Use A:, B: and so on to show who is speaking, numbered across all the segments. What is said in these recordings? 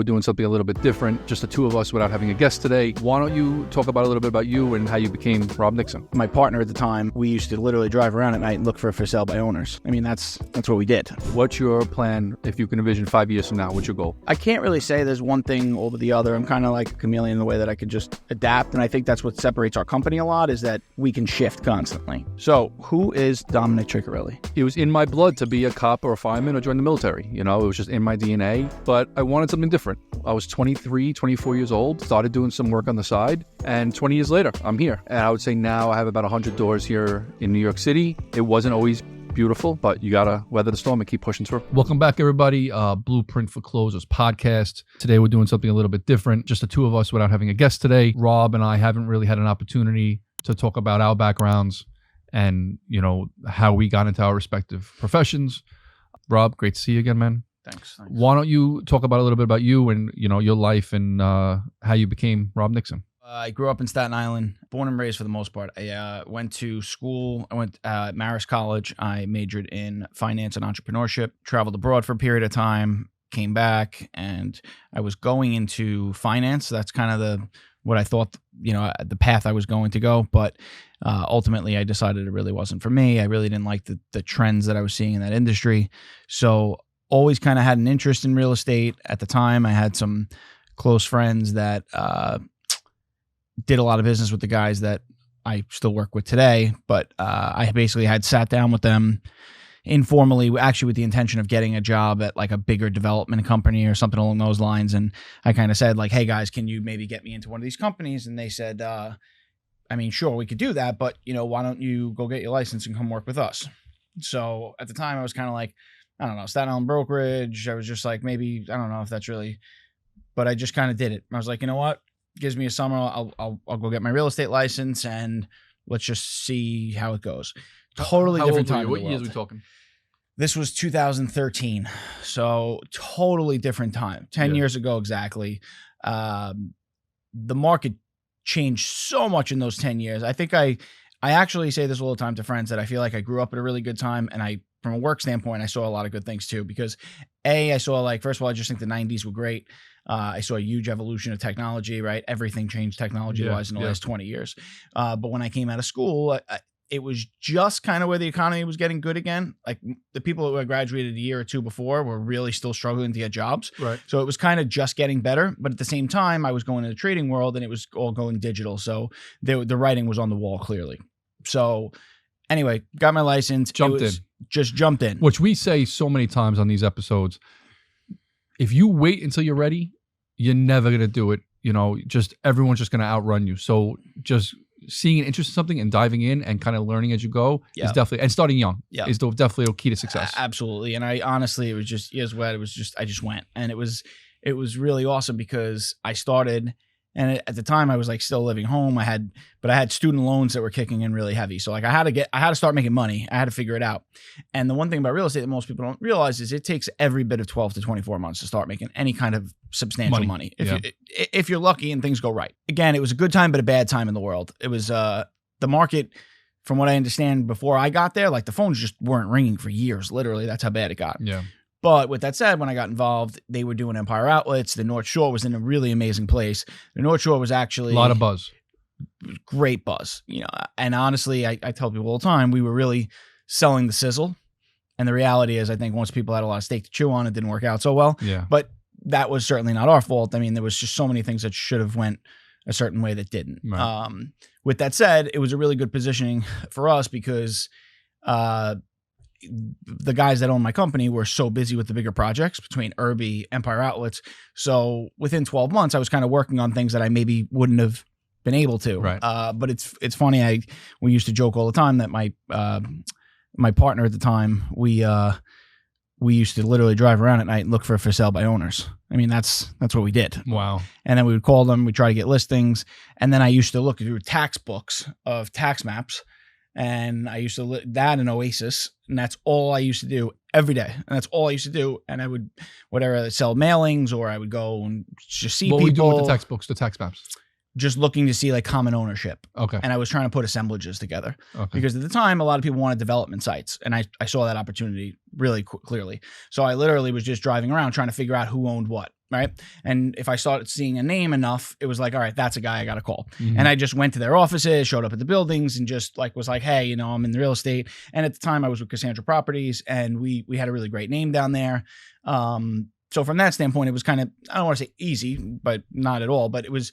A: we're doing something a little bit different, just the two of us without having a guest today. Why don't you talk about a little bit about you and how you became Rob Nixon?
B: My partner at the time, we used to literally drive around at night and look for sale by owners. I mean, that's what we did.
A: What's your plan if you can envision 5 years from now? What's your goal?
B: I can't really say there's one thing over the other. I'm kind of like a chameleon in the way that I could just adapt. And I think that's what separates our company a lot, is that we can shift constantly. So who is Dominick Ciccarelli?
A: It was in my blood to be a cop or a fireman or join the military. You know, it was just in my DNA, but I wanted something different. I was 23, 24 years old, started doing some work on the side, and 20 years later, I'm here. And I would say now I have about 100 doors here in New York City. It wasn't always beautiful, but you gotta weather the storm and keep pushing through. Welcome back, everybody. Blueprint for Closers podcast. Today we're doing something a little bit different, just the two of us without having a guest today. Rob and I haven't really had an opportunity to talk about our backgrounds and, you know, how we got into our respective professions. Rob, great to see you again, man.
B: Thanks.
A: Why don't you talk about a little bit about you and, you know, your life and how you became Rob Nixon?
B: I grew up in Staten Island, born and raised for the most part. I went to school. I went at Marist College. I majored in finance and entrepreneurship, traveled abroad for a period of time, came back, and I was going into finance. That's kind of what I thought, you know, the path I was going to go. But ultimately, I decided it really wasn't for me. I really didn't like the trends that I was seeing in that industry. So always kind of had an interest in real estate. At the time, I had some close friends that did a lot of business with the guys that I still work with today. But I basically had sat down with them informally, actually with the intention of getting a job at like a bigger development company or something along those lines. And I kind of said like, hey guys, can you maybe get me into one of these companies? And they said, I mean, sure, we could do that, but you know, why don't you go get your license and come work with us? So at the time I was kind of like, I don't know, Staten Island brokerage. I was just like, maybe, I don't know if that's really, but I just kind of did it. I was like, you know what? Gives me a summer. I'll go get my real estate license and let's just see how it goes. Totally different time.
A: What years are we talking?
B: This was 2013. So totally different time. 10 years ago exactly. The market changed so much in those 10 years. I think I actually say this all the time to friends that I feel like I grew up at a really good time, and from a work standpoint, I saw a lot of good things too, because I saw, like, first of all, I just think the 90s were great. I saw a huge evolution of technology, right? Everything changed technology-wise in the last 20 years. But when I came out of school, it was just kind of where the economy was getting good again. Like the people who had graduated a year or two before were really still struggling to get jobs.
A: Right.
B: So it was kind of just getting better. But at the same time, I was going to the trading world and it was all going digital. So the writing was on the wall clearly. So anyway, got my license. Just jumped in.
A: Which we say so many times on these episodes. If you wait until you're ready, you're never going to do it. You know, just everyone's just going to outrun you. So just seeing an interest in something and diving in and kind of learning as you go is definitely, and starting young is definitely a key to success.
B: Absolutely. And I honestly, it was just, here's what it was just, I just went, and it was really awesome because I started, and at the time I was like still living home. I had student loans that were kicking in really heavy. So like I had to start making money. I had to figure it out. And the one thing about real estate that most people don't realize is it takes every bit of 12 to 24 months to start making any kind of substantial money. If you're lucky and things go right. Again, it was a good time, but a bad time in the world. It was the market, from what I understand before I got there, like the phones just weren't ringing for years. Literally, that's how bad it got.
A: Yeah.
B: But with that said, when I got involved, they were doing Empire Outlets. The North Shore was in a really amazing place. The North Shore was actually
A: a lot of buzz,
B: great buzz, you know. And honestly, I tell people all the time, we were really selling the sizzle. And the reality is, I think once people had a lot of steak to chew on, it didn't work out so well.
A: Yeah.
B: But that was certainly not our fault. I mean, there was just so many things that should have went a certain way that didn't.
A: Right.
B: With that said, it was a really good positioning for us because the guys that own my company were so busy with the bigger projects between Irby, Empire Outlets. So within 12 months, I was kind of working on things that I maybe wouldn't have been able to.
A: Right.
B: But it's funny. We used to joke all the time that my partner at the time, we used to literally drive around at night and look for sale by owners. I mean, that's what we did.
A: Wow.
B: And then we would call them, we'd try to get listings. And then I used to look through tax books of tax maps. And I used to that in Oasis, and that's all I used to do every day. And that's all I used to do. And I would, whatever, sell mailings, or I would go and just see people.
A: What were you doing with the tax books, the tax maps?
B: Just looking to see like common ownership.
A: Okay.
B: And I was trying to put assemblages together. Okay. Because at the time, a lot of people wanted development sites. And I saw that opportunity really clearly. So I literally was just driving around trying to figure out who owned what. right? And if I started seeing a name enough, it was like, all right, that's a guy I got to call.
A: Mhm.
B: And I just went to their offices, showed up at the buildings, and just like was like, hey, I'm in the real estate. And at the time, I was with Cassandra Properties, and we had a really great name down there. So from that standpoint, it was kind of, I don't want to say easy, but not at all. But it was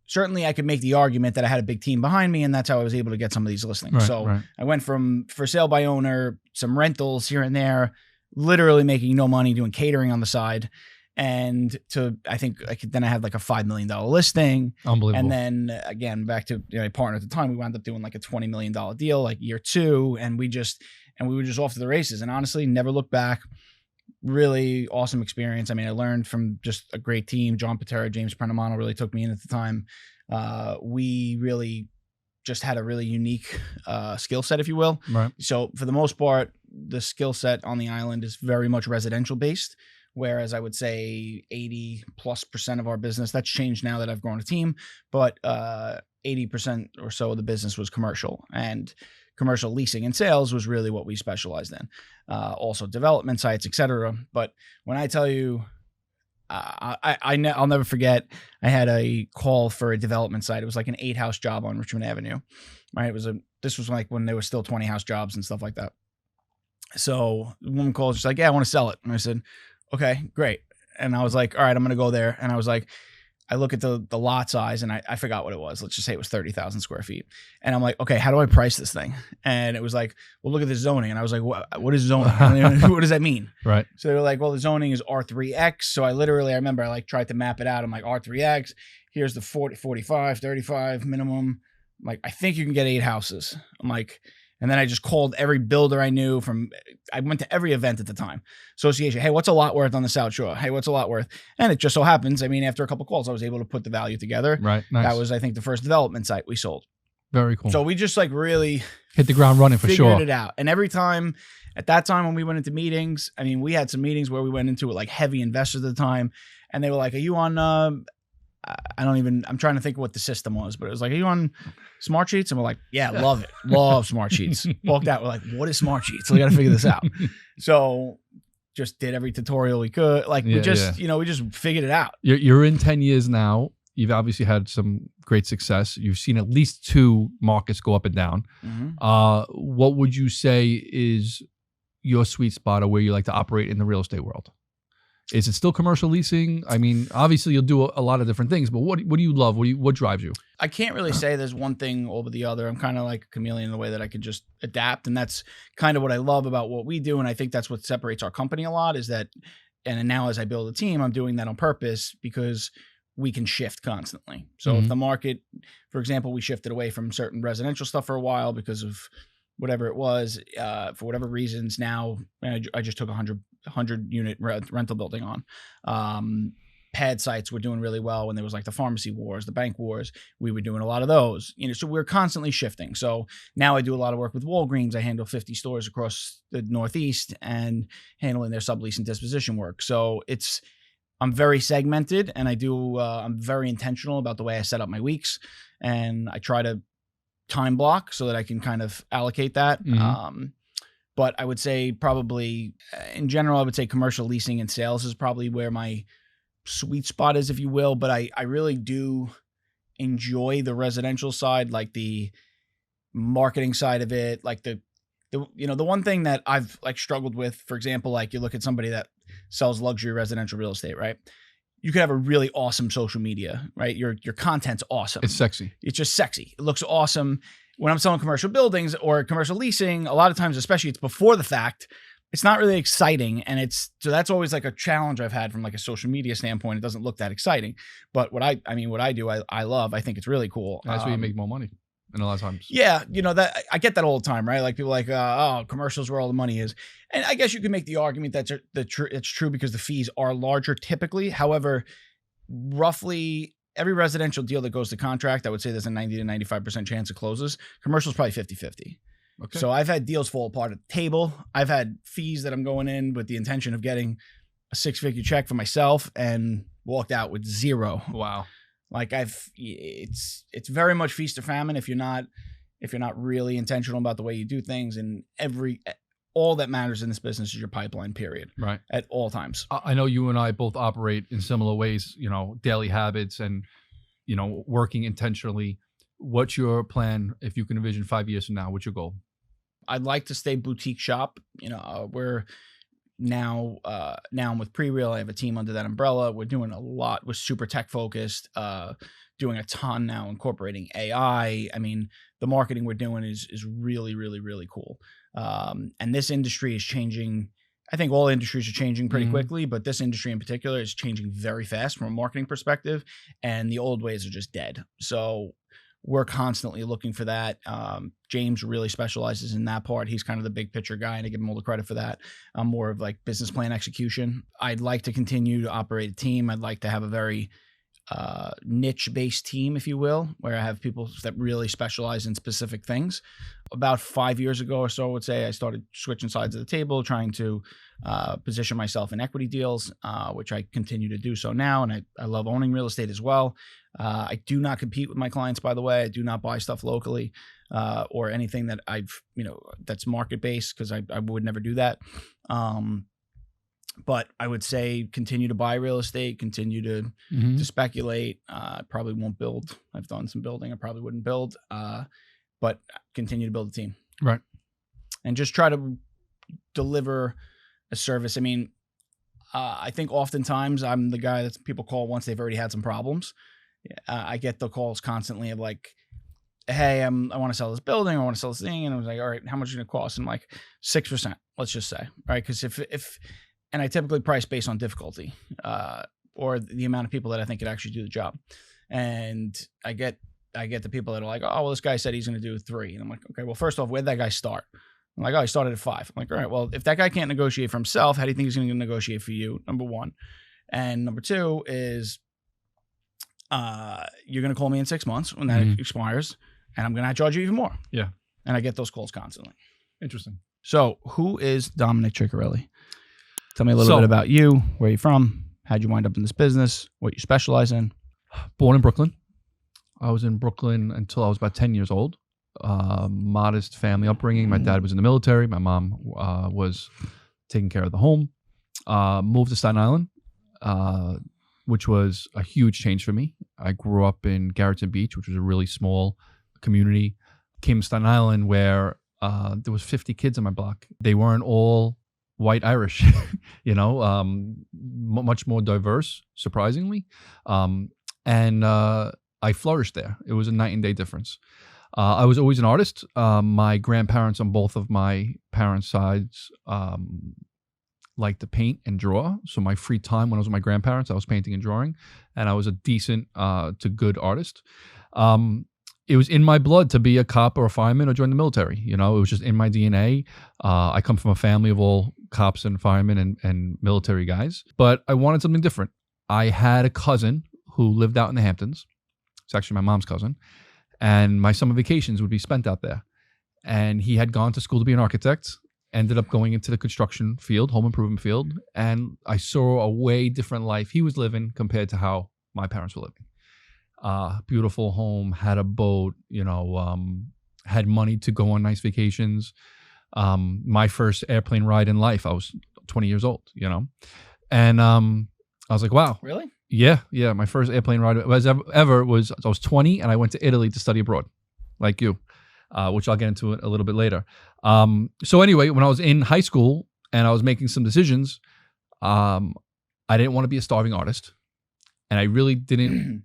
B: certainly, I could make the argument that I had a big team behind me, and that's how I was able to get some of these listings.
A: Right.
B: I went from for sale by owner, some rentals here and there, literally making no money, doing catering on the side. And to, I think then I had like a $5 million listing.
A: Unbelievable.
B: And then again, back to my partner at the time, we wound up doing like a $20 million deal, like year 2. And we were just off to the races, and honestly, never looked back. Really awesome experience. I mean, I learned from just a great team. John Patera, James Prenamano really took me in at the time. We really just had a really unique skill set, if you will.
A: Right.
B: So for the most part, the skill set on the island is very much residential based. Whereas I would say 80+% of our business, that's changed now that I've grown a team, but 80% or so of the business was commercial, and commercial leasing and sales was really what we specialized in. Also development sites, etc. But when I tell you, I'll never forget, I had a call for a development site. It was like an 8-house job on Richmond Avenue, right? This was like when there were still 20-house jobs and stuff like that. So the woman calls, she's like, yeah, I want to sell it. And I said, okay, great. And I was like, all right, I'm going to go there. And I was like, I look at the lot size, and I forgot what it was. Let's just say it was 30,000 square feet. And I'm like, okay, how do I price this thing? And it was like, well, look at the zoning. And I was like, what is zoning? What does that mean?
A: Right.
B: So they were like, well, the zoning is R3X. So I remember I like tried to map it out. I'm like, R3X, here's the 40, 45, 35 minimum. I'm like, I think you can get 8 houses. I'm like, and then I just called every builder I knew I went to every event at the time. Association. Hey, what's a lot worth on the South Shore? Hey, what's a lot worth? And it just so happens, I mean, after a couple of calls, I was able to put the value together.
A: Right. Nice.
B: That was, I think, the first development site we sold.
A: Very cool.
B: So we just like really
A: hit the ground running for sure.
B: Figured it out. And every time, at that time when we went into meetings, I mean, we had some meetings where we went into it like heavy investors at the time. And they were like, are you on, I'm trying to think of what the system was, but it was like, are you on Smart Sheets? And we're like, yeah, love it. Love Smart Sheets. Walked out, we're like, what is Smart Sheets? So we got to figure this out. So just did every tutorial we could. Like we just figured it out.
A: You're in 10 years now. You've obviously had some great success. You've seen at least 2 markets go up and down. Mm-hmm. What would you say is your sweet spot or where you like to operate in the real estate world? Is it still commercial leasing? I mean, obviously you'll do a lot of different things, but what do you love? What drives you?
B: I can't really say there's one thing over the other. I'm kind of like a chameleon in the way that I can just adapt. And that's kind of what I love about what we do. And I think that's what separates our company a lot is that, and now as I build a team, I'm doing that on purpose because we can shift constantly. So if the market, for example, we shifted away from certain residential stuff for a while because of whatever it was, for whatever reasons. Now I just took 100 unit rental building on. Pad sites were doing really well when there was like the pharmacy wars, the bank wars. We were doing a lot of those, so we're constantly shifting. So now I do a lot of work with Walgreens. I handle 50 stores across the Northeast and handling their sublease and disposition work. So I'm very segmented, and I'm very intentional about the way I set up my weeks, and I try to time block so that I can kind of allocate that. Mm-hmm. But I would say probably in general, I would say commercial leasing and sales is probably where my sweet spot is, if you will. But I really do enjoy the residential side, like the marketing side of it. Like the one thing that I've like struggled with, for example, like you look at somebody that sells luxury residential real estate, right? You could have a really awesome social media, right? Your content's awesome. It's
A: sexy.
B: It's just sexy. It looks awesome. When I'm selling commercial buildings or commercial leasing, a lot of times, especially it's before the fact, it's not really exciting. And so that's always like a challenge I've had from like a social media standpoint. It doesn't look that exciting, but what I do, I love, I think it's really cool.
A: That's where you make more money. And a lot of times.
B: Yeah. That I get that all the time, right? Like people like, commercials where all the money is. And I guess you can make the argument that it's true because the fees are larger typically. However, roughly every residential deal that goes to contract, I would say there's a 90 to 95% chance it closes. Commercial is probably 50-50. Okay. So I've had deals fall apart at the table. I've had fees that I'm going in with the intention of getting a 6-figure check for myself and walked out with 0.
A: Wow.
B: Like it's very much feast or famine if you're not really intentional about the way you do things. And all that matters in this business is your pipeline, period.
A: Right.
B: At all times.
A: I know you and I both operate in similar ways, daily habits and, working intentionally. What's your plan if you can envision 5 years from now? What's your goal?
B: I'd like to stay boutique shop. We're now I'm with Pre-Real. I have a team under that umbrella. We're doing a lot. We're super tech focused, doing a ton now, incorporating AI. I mean, the marketing we're doing is really, really, really cool. And this industry is changing. I think all industries are changing pretty quickly, but this industry in particular is changing very fast from a marketing perspective, and the old ways are just dead. So we're constantly looking for that. James really specializes in that part. He's kind of the big picture guy, and I give him all the credit for that. I'm more of like business plan execution. I'd like to continue to operate a team. I'd like to have a very niche-based team, if you will, where I have people that really specialize in specific things. About 5 years ago or so, I would say, I started switching sides of the table, trying to position myself in equity deals, which I continue to do so now, and I love owning real estate as well. I do not compete with my clients, by the way. I do not buy stuff locally or anything that that's market-based, because I would never do that. But I would say continue to buy real estate, continue to speculate. I probably won't build. I've done some building. I probably wouldn't build, but continue to build a team.
A: Right.
B: And just try to deliver a service. I mean, I think oftentimes I'm the guy that people call once they've already had some problems. I get the calls constantly of like, hey, I want to sell this building. I want to sell this thing. And I was like, all right, how much is it going to cost? And I'm like 6%, let's just say, right? Because and I typically price based on difficulty or the amount of people that I think could actually do the job. And I get the people that are like, oh, well, this guy said he's going to do 3. And I'm like, okay, well, first off, where'd that guy start? I'm like, oh, he started at 5. I'm like, all right, well, if that guy can't negotiate for himself, how do you think he's going to negotiate for you? Number one. And number two is you're going to call me in 6 months when that expires, and I'm going to charge you even more.
A: Yeah.
B: And I get those calls constantly.
A: Interesting.
B: So who is Dominick Ciccarelli? Tell me a little bit about you, where you're from, how'd you wind up in this business, what you specialize in.
A: Born in Brooklyn. I was in Brooklyn until I was about 10 years old. Modest family upbringing. My dad was in the military. My mom was taking care of the home. Moved to Staten Island, which was a huge change for me. I grew up in Garrettson Beach, which was a really small community. Came to Staten Island where there was 50 kids on my block. They weren't all white Irish, much more diverse, surprisingly. And I flourished there. It was a night and day difference. I was always an artist. My grandparents on both of my parents' sides liked to paint and draw. So my free time when I was with my grandparents, I was painting and drawing, and I was a decent to good artist. It was in my blood to be a cop or a fireman or join the military. It was just in my DNA. I come from a family of all cops and firemen and military guys, but I wanted something different. I had a cousin who lived out in the Hamptons. It's actually my mom's cousin. And my summer vacations would be spent out there. And he had gone to school to be an architect, ended up going into the construction field, home improvement field. And I saw a way different life he was living compared to how my parents were living. Beautiful home, had a boat, had money to go on nice vacations. My first airplane ride in life, I was 20 years old, and I was like, wow.
B: Really?
A: Yeah. My first airplane ride was ever was I was 20 and I went to Italy to study abroad, like you, which I'll get into a little bit later. So anyway, when I was in high school and I was making some decisions, I didn't want to be a starving artist, and I really didn't.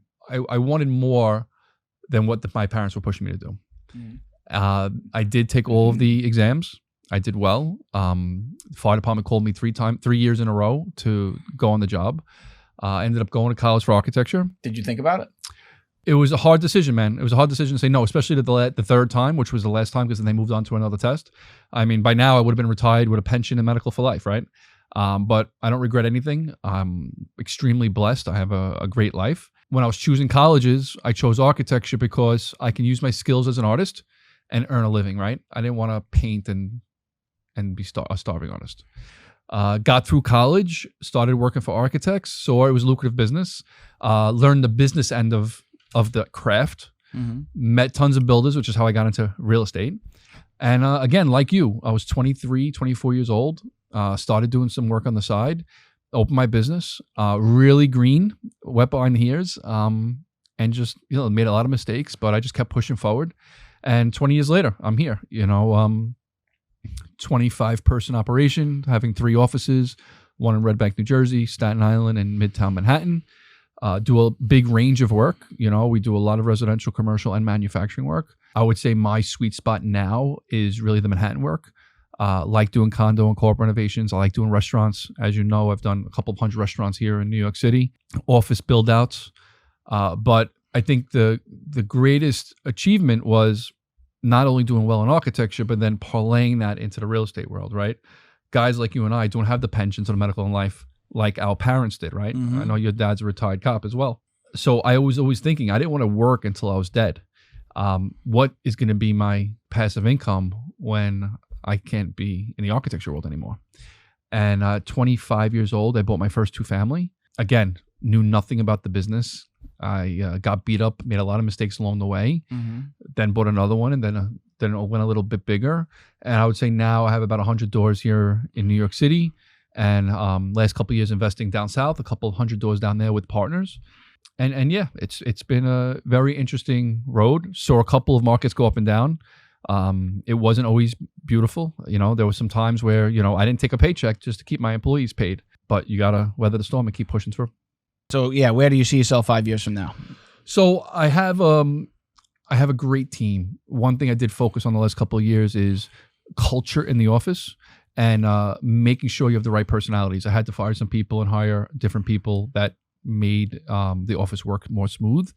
A: I wanted more than what my parents were pushing me to do. I did take all of the exams. I did well. The fire department called me 3 years in a row to go on the job. I ended up going to college for architecture.
B: Did you think about it?
A: It was a hard decision, man. It was a hard decision to say no, especially to the third time, which was the last time, because then they moved on to another test. I mean, by now I would have been retired with a pension and medical for life, right? But I don't regret anything. I'm extremely blessed. I have a great life. When I was choosing colleges, I chose architecture because I can use my skills as an artist and earn a living, right? I didn't want to paint and be a starving artist. Got through college, started working for architects, saw it was a lucrative business, learned the business end of the craft, met tons of builders, which is how I got into real estate. And again, like you, I was 23, 24 years old, started doing some work on the side, opened my business, really green, wet behind the ears, and just, made a lot of mistakes, but I just kept pushing forward. And 20 years later, I'm here, 25 person operation, having 3 offices, one in Red Bank, New Jersey, Staten Island, and Midtown Manhattan. Do a big range of work. We do a lot of residential, commercial, and manufacturing work. I would say my sweet spot now is really the Manhattan work. Like doing condo and co-op renovations. I like doing restaurants. As you know, I've done a couple of 100 restaurants here in New York City, office build outs. But I think the greatest achievement was not only doing well in architecture, but then parlaying that into the real estate world, right? Guys like you and I don't have the pensions or the medical and life like our parents did, right?
B: Mm-hmm.
A: I know your dad's a retired cop as well. So I was always thinking I didn't want to work until I was dead. What is going to be my passive income when I can't be in the architecture world anymore? And 25 years old, I bought my first 2-family. Again, knew nothing about the business. I got beat up, made a lot of mistakes along the way, then bought another one, and then it went a little bit bigger. And I would say now I have about 100 doors here in New York City, and last couple of years investing down south, a couple of 100 doors down there with partners. And yeah, it's been a very interesting road. Saw a couple of markets go up and down. It wasn't always beautiful. There were some times where, I didn't take a paycheck just to keep my employees paid, but you got to weather the storm and keep pushing through.
B: So yeah, where do you see yourself 5 years from now?
A: So I have a great team. One thing I did focus on the last couple of years is culture in the office and making sure you have the right personalities. I had to fire some people and hire different people that made the office work more smooth.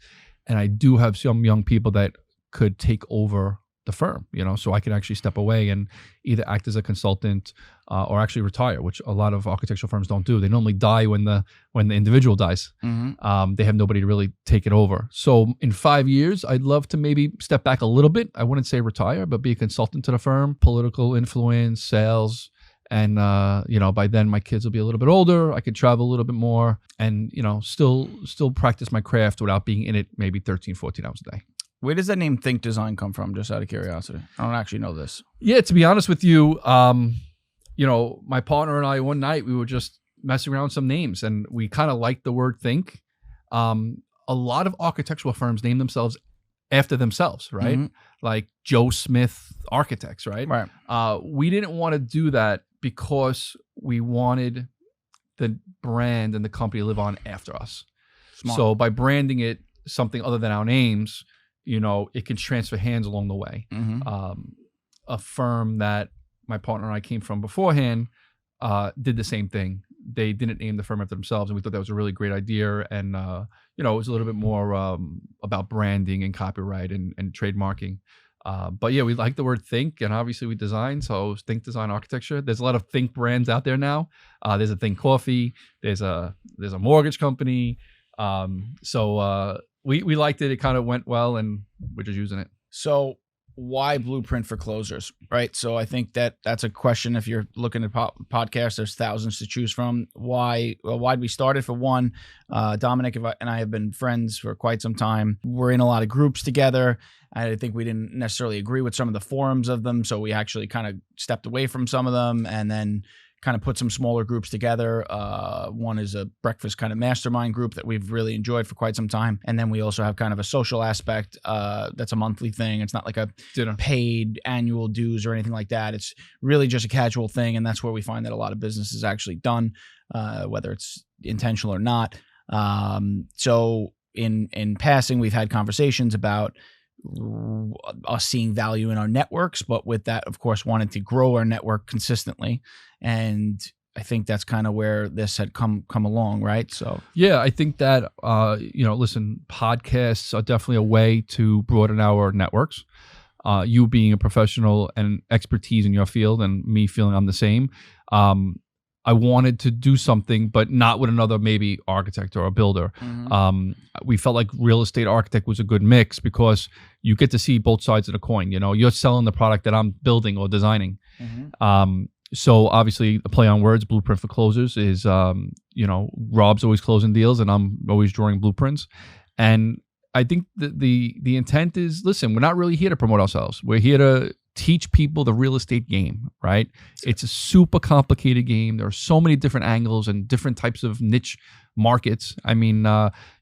A: And I do have some young people that could take over the firm, so I can actually step away and either act as a consultant or actually retire, which a lot of architectural firms don't do. They normally die when the individual dies.
B: Mm-hmm.
A: They have nobody to really take it over. So in 5 years, I'd love to maybe step back a little bit. I wouldn't say retire, but be a consultant to the firm, political influence, sales. And, by then my kids will be a little bit older. I could travel a little bit more and, still practice my craft without being in it maybe 13, 14 hours a day.
B: Where does that name Think Design come from? Just out of curiosity. I don't actually know this.
A: Yeah, to be honest with you, my partner and I, one night we were just messing around with some names and we kind of liked the word think. A lot of architectural firms name themselves after themselves, right?
B: Mm-hmm.
A: Like Joe Smith Architects, right?
B: Right.
A: We didn't want to do that because we wanted the brand and the company to live on after us.
B: Smart.
A: So by branding it something other than our names, it can transfer hands along the way.
B: Mm-hmm.
A: A firm that my partner and I came from beforehand did the same thing. They didn't name the firm after themselves, and we thought that was a really great idea. And it was a little bit more about branding and copyright and trademarking. But yeah, we like the word think, and obviously we design. So Think Design Architecture. There's a lot of think brands out there now. There's a Think Coffee. There's a mortgage company. We liked it. It kind of went well, and we're just using it.
B: So why Blueprint for Closers, right? So I think that's a question. If you're looking at podcasts, there's thousands to choose from. Why'd we start it? For one, Dominick and I have been friends for quite some time. We're in a lot of groups together. I think we didn't necessarily agree with some of the forums of them, so we actually kind of stepped away from some of them and then kind of put some smaller groups together. One is a breakfast kind of mastermind group that we've really enjoyed for quite some time. And then we also have kind of a social aspect that's a monthly thing. It's not like a paid annual dues or anything like that. It's really just a casual thing. And that's where we find that a lot of business is actually done, whether it's intentional or not. So in passing, we've had conversations about us seeing value in our networks, but with that, of course, wanting to grow our network consistently. And I think that's kind of where this had come along, right? So
A: yeah, I think that listen, podcasts are definitely a way to broaden our networks. You being a professional and expertise in your field, and me feeling I'm the same. I wanted to do something, but not with another maybe architect or a builder. Mm-hmm. We felt like real estate architect was a good mix because you get to see both sides of the coin. You're selling the product that I'm building or designing. Mm-hmm. So obviously a play on words, Blueprint for Closers is, Rob's always closing deals and I'm always drawing blueprints. And I think the intent is, listen, we're not really here to promote ourselves. We're here to teach people the real estate game, right? It's a super complicated game. There are so many different angles and different types of niche markets. I mean,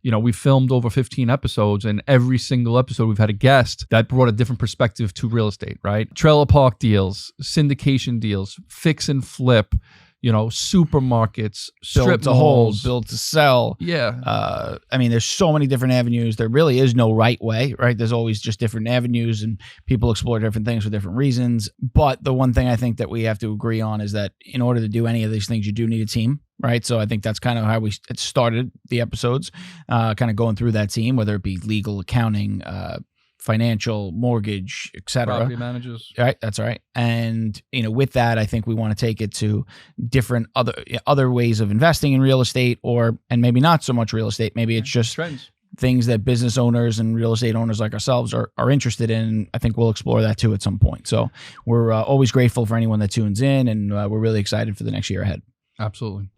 A: we filmed over 15 episodes, and every single episode we've had a guest that brought a different perspective to real estate, right? Trailer park deals, syndication deals, fix and flip, supermarkets, strip
B: build to hold,
A: malls,
B: build to sell.
A: Yeah.
B: I mean, there's so many different avenues. There really is no right way, right? There's always just different avenues, and people explore different things for different reasons. But the one thing I think that we have to agree on is that in order to do any of these things, you do need a team, right? So I think that's kind of how we started the episodes, kind of going through that team, whether it be legal, accounting, financial, mortgage, etc.
A: Property managers.
B: Right, that's right. And with that, I think we want to take it to different other ways of investing in real estate, and maybe not so much real estate. Maybe it's just
A: trends,
B: things that business owners and real estate owners like ourselves are interested in. I think we'll explore that too at some point. So we're always grateful for anyone that tunes in, and we're really excited for the next year ahead.
A: Absolutely.